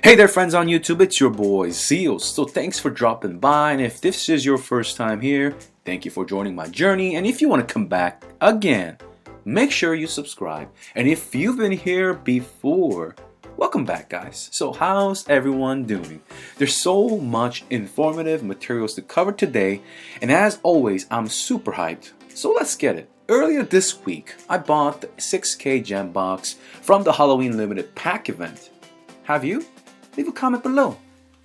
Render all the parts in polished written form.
Hey there friends on YouTube, it's your boy Zeals. So thanks for dropping by, and if this is your first time here, thank you for joining my journey. And if you want to come back again, make sure you subscribe. And if you've been here before, welcome back guys. So how's everyone doing? There's so much informative materials to cover today, and as always, I'm super hyped. So let's get it. Earlier this week, I bought the 6K gem box from the Halloween limited pack event. Have you? Leave a comment below.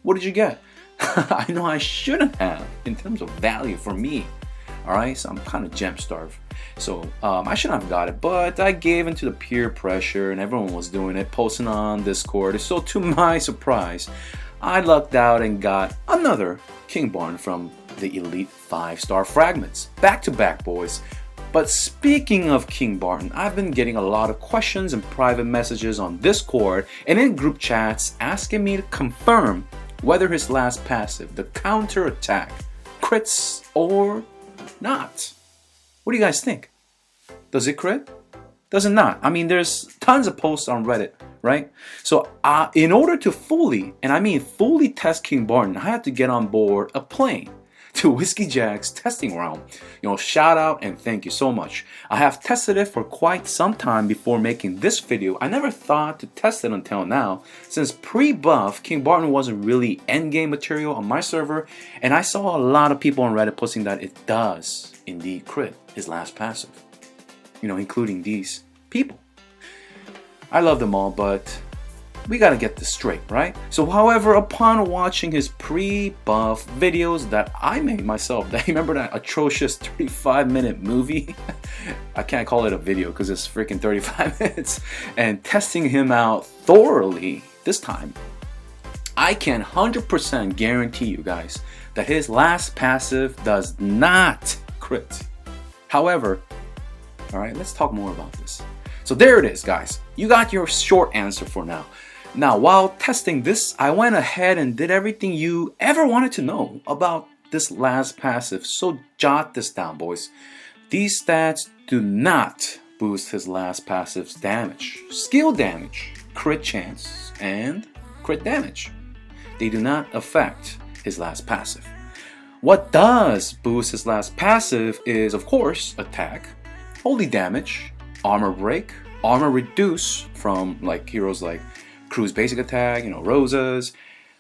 What did you get? I know I shouldn't have in terms of value for me. Alright, so I'm kind of gem starved. So I shouldn't have got it, but I gave into the peer pressure and everyone was doing it, posting on Discord. So to my surprise, I lucked out and got another King Barton from the Elite 5-star fragments. Back to back, boys. But speaking of King Barton, I've been getting a lot of questions and private messages on Discord and in group chats asking me to confirm whether his last passive, the counter attack, crits or not. What do you guys think? Does it crit? Does it not? I mean, there's tons of posts on Reddit, right? So in order to fully, and I mean fully test King Barton, I had to get on board a plane to Whiskeyjack's testing ground. Shout out and thank you so much. I have tested it for quite some time before making this video. I never thought to test it until now, since pre-buff, King Barton wasn't really endgame material on my server, and I saw a lot of people on Reddit posting that it does indeed crit his last passive. Including these people. I love them all, but we gotta get this straight, right? So however, upon watching his pre-buff videos that I made myself, remember that atrocious 35-minute movie? I can't call it a video because it's freaking 35 minutes. And testing him out thoroughly this time, I can 100% guarantee you guys that his last passive does not crit. However, alright, let's talk more about this. So there it is, guys. You got your short answer for now. Now, while testing this, I went ahead and did everything you ever wanted to know about this last passive. So jot this down, boys. These stats do not boost his last passive's damage, skill damage, crit chance, and crit damage. They do not affect his last passive. What does boost his last passive is, of course, attack, holy damage, armor break, armor reduce from heroes like Crew's basic attack, Rosa's,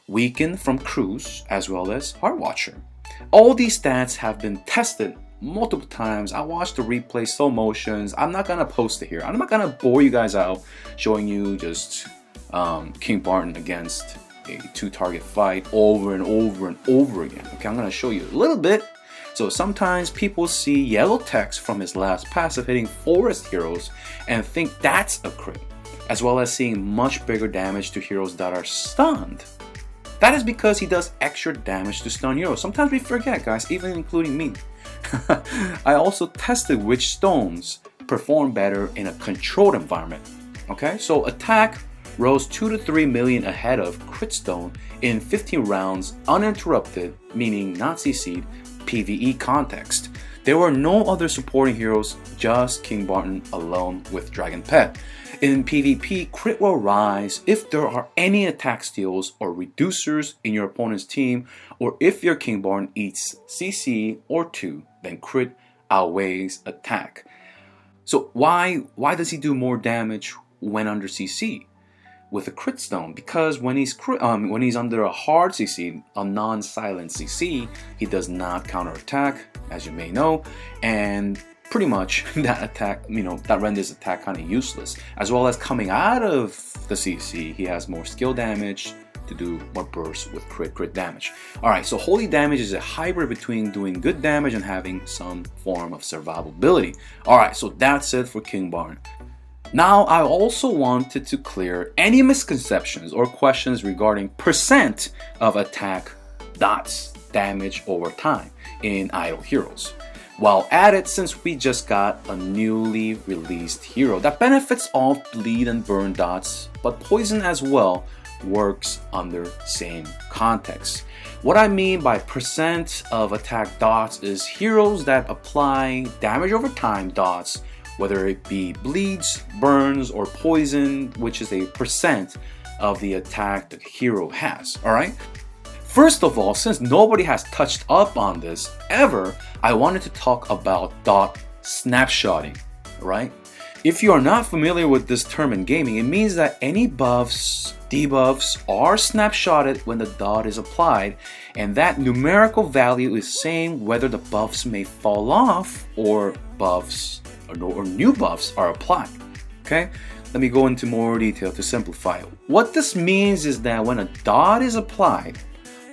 weaken from Crew's, as well as Heart Watcher. All these stats have been tested multiple times. I watched the replay slow motions. I'm not gonna post it here. I'm not gonna bore you guys out showing you just King Barton against a 2-target fight over and over and over again. Okay, I'm gonna show you a little bit. So sometimes people see yellow text from his last passive hitting forest heroes and think that's a crit, as well as seeing much bigger damage to heroes that are stunned. That is because he does extra damage to stun heroes. Sometimes we forget, guys, even including me. I also tested which stones perform better in a controlled environment. Okay, so attack rose 2 to 3 million ahead of crit stone in 15 rounds uninterrupted, meaning not CC'd, PvE context. There were no other supporting heroes, just King Barton alone with Dragon Pet. In PvP, crit will rise if there are any attack steals or reducers in your opponent's team, or if your King Barton eats CC or 2, then crit outweighs attack. So why does he do more damage when under CC with a crit stone? Because when he's under a hard CC, a non-silent CC, he does not counterattack, as you may know, and pretty much that attack, that renders attack kind of useless. As well as coming out of the CC, he has more skill damage to do more bursts with crit damage. Alright, so holy damage is a hybrid between doing good damage and having some form of survivability. Alright, so that's it for King Barton. Now, I also wanted to clear any misconceptions or questions regarding percent of attack dots damage over time in idle heroes. While at it, since we just got a newly released hero that benefits off bleed and burn dots, but poison as well works under same context. What I mean by percent of attack dots is heroes that apply damage over time dots, whether it be bleeds, burns, or poison, which is a percent of the attack the hero has, alright? First of all, since nobody has touched up on this ever, I wanted to talk about dot snapshotting, right? If you are not familiar with this term in gaming, it means that any buffs, debuffs are snapshotted when the dot is applied, and that numerical value is saying whether the buffs may fall off or buffs or new buffs are applied. Okay, let me go into more detail to simplify it. What this means is that when a dot is applied,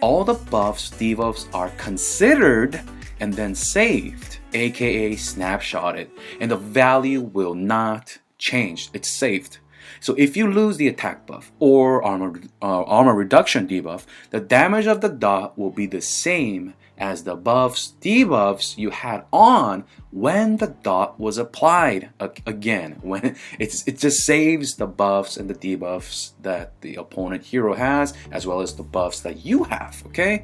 all the buffs, debuffs are considered and then saved, aka snapshotted, and the value will not change. It's saved. So if you lose the attack buff or armor reduction debuff, the damage of the dot will be the same as the buffs, debuffs you had on when the dot was applied. Again, when it just saves the buffs and the debuffs that the opponent hero has, as well as the buffs that you have, okay?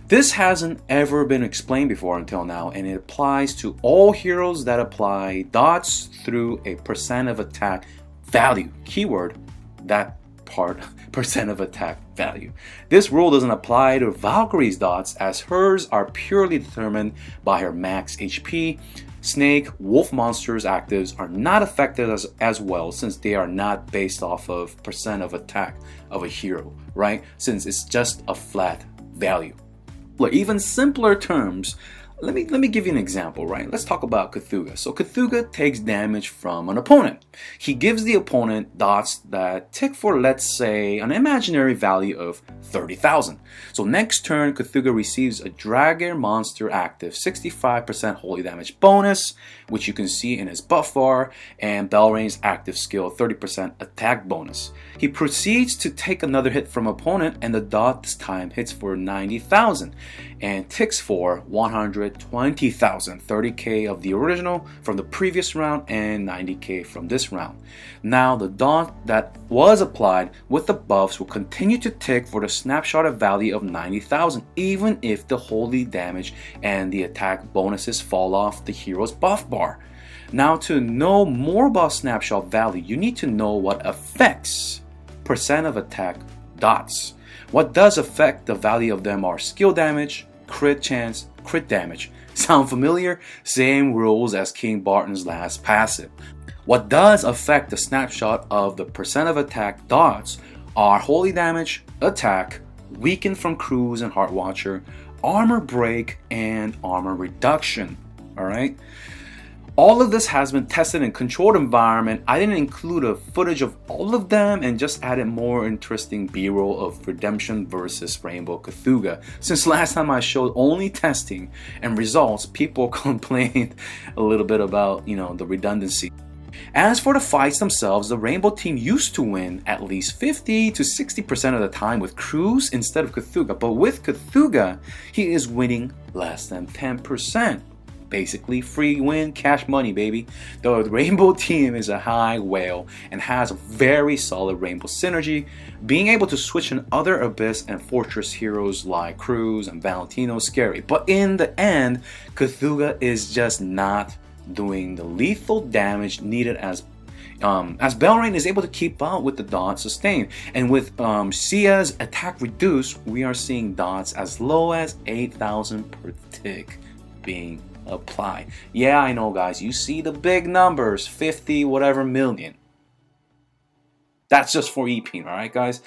This hasn't ever been explained before until now, and it applies to all heroes that apply dots through a percent of attack value. Keyword, that part, percent of attack value. This rule doesn't apply to Valkyrie's dots, as hers are purely determined by her max HP. Snake, wolf monsters actives are not affected as well, since they are not based off of percent of attack of a hero, right? Since it's just a flat value. Look, even simpler terms, let me give you an example, right? Let's talk about Cthugha. So Cthugha takes damage from an opponent. He gives the opponent dots that tick for, let's say, an imaginary value of 30,000. So next turn, Cthugha receives a Dragon Monster active 65% holy damage bonus, which you can see in his buff bar, and Belrain's active skill 30% attack bonus. He proceeds to take another hit from opponent, and the dot this time hits for 90,000 and ticks for 120,000, 30k of the original from the previous round and 90k from this round. Now the dot that was applied with the buffs will continue to tick for the snapshotted value of 90,000, even if the holy damage and the attack bonuses fall off the hero's buff bar. Now, to know more about snapshot value, you need to know what affects percent of attack dots. What does affect the value of them are skill damage, crit chance, crit damage. Sound familiar? Same rules as King Barton's last passive. What does affect the snapshot of the percent of attack dots are holy damage, attack, weaken from cruise and heart watcher, armor break, and armor reduction. Alright? All of this has been tested in controlled environment. I didn't include a footage of all of them and just added more interesting B-roll of Redemption versus Rainbow Cthugha. Since last time I showed only testing and results, people complained a little bit about, the redundancy. As for the fights themselves, the Rainbow team used to win at least 50 to 60% of the time with Cruz instead of Cthugha, but with Cthugha, he is winning less than 10%. Basically, free win, cash money, baby. The Rainbow team is a high whale and has a very solid Rainbow synergy, being able to switch in other Abyss and Fortress heroes like Cruz and Valentino is scary. But in the end, Cthugha is just not doing the lethal damage needed as Belrain is able to keep out with the dot sustain. And with Sia's attack reduced, we are seeing dots as low as 8,000 per tick being applied. Yeah, I know, guys, you see the big numbers, 50 whatever million. That's just for EP, alright, guys?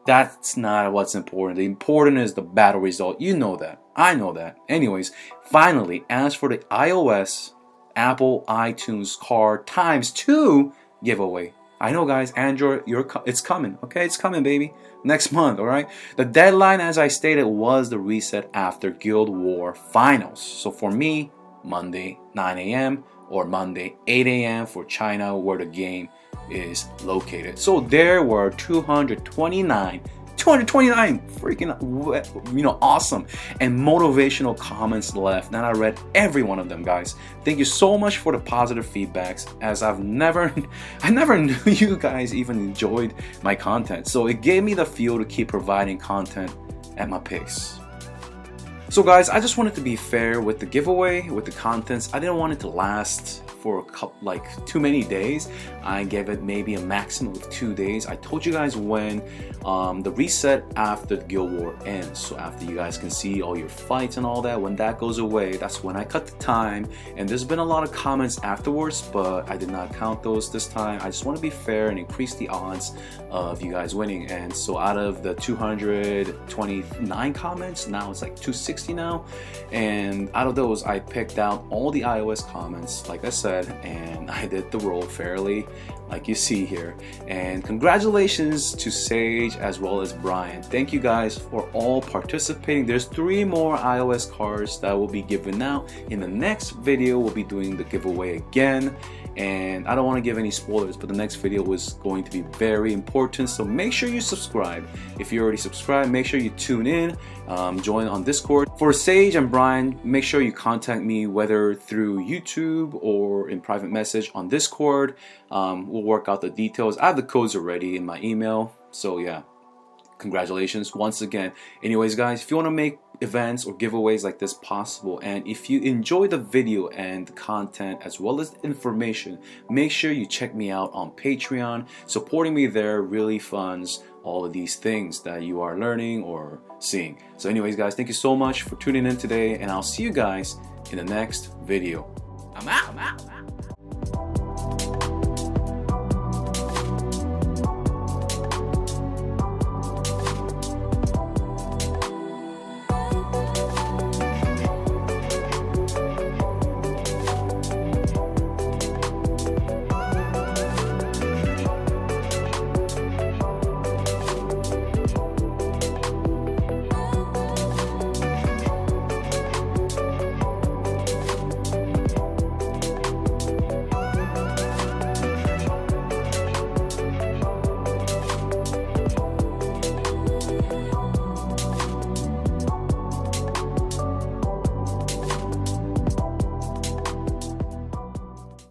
That's not what's important. The important is the battle result. You know that. I know that. Anyways, finally, as for the iOS Apple iTunes card ×2 giveaway. I know, guys, Android, it's coming, okay? It's coming, baby. Next month, all right? The deadline, as I stated, was the reset after Guild War Finals. So for me, Monday 9 a.m. or Monday 8 a.m. for China, where the game is located. So there were 229 freaking awesome and motivational comments left, and I read every one of them, guys. Thank you so much for the positive feedbacks, as I never knew you guys even enjoyed my content, so it gave me the fuel to keep providing content at my pace. So guys, I just wanted to be fair with the giveaway, with the contents. I didn't want it to last for a couple, like too many days. I gave it maybe a maximum of 2 days. I told you guys when the reset after the guild war ends, so after you guys can see all your fights and all that, when that goes away, that's when I cut the time. And there's been a lot of comments afterwards, but I did not count those this time. I just want to be fair and increase the odds of you guys winning. And so out of the 229 comments, now it's like 260 now, and out of those I picked out all the iOS comments, like I said, and I did the roll fairly, like you see here. And congratulations to Sage as well as Brian. Thank you guys for all participating. There's 3 more iOS cards that will be given out. In the next video, we'll be doing the giveaway again. And I don't want to give any spoilers, but the next video was going to be very important, so make sure you subscribe. If you already subscribed, make sure you tune in, join on Discord. For Sage and Brian, make sure you contact me whether through YouTube or in private message on Discord. We'll work out the details. I have the codes already in my email, so yeah, congratulations once again. Anyways guys, if you want to make events or giveaways like this possible, and if you enjoy the video and the content as well as the information, make sure you check me out on Patreon. Supporting me there really funds all of these things that you are learning or seeing. So anyways guys, thank you so much for tuning in today, and I'll see you guys in the next video. I'm out.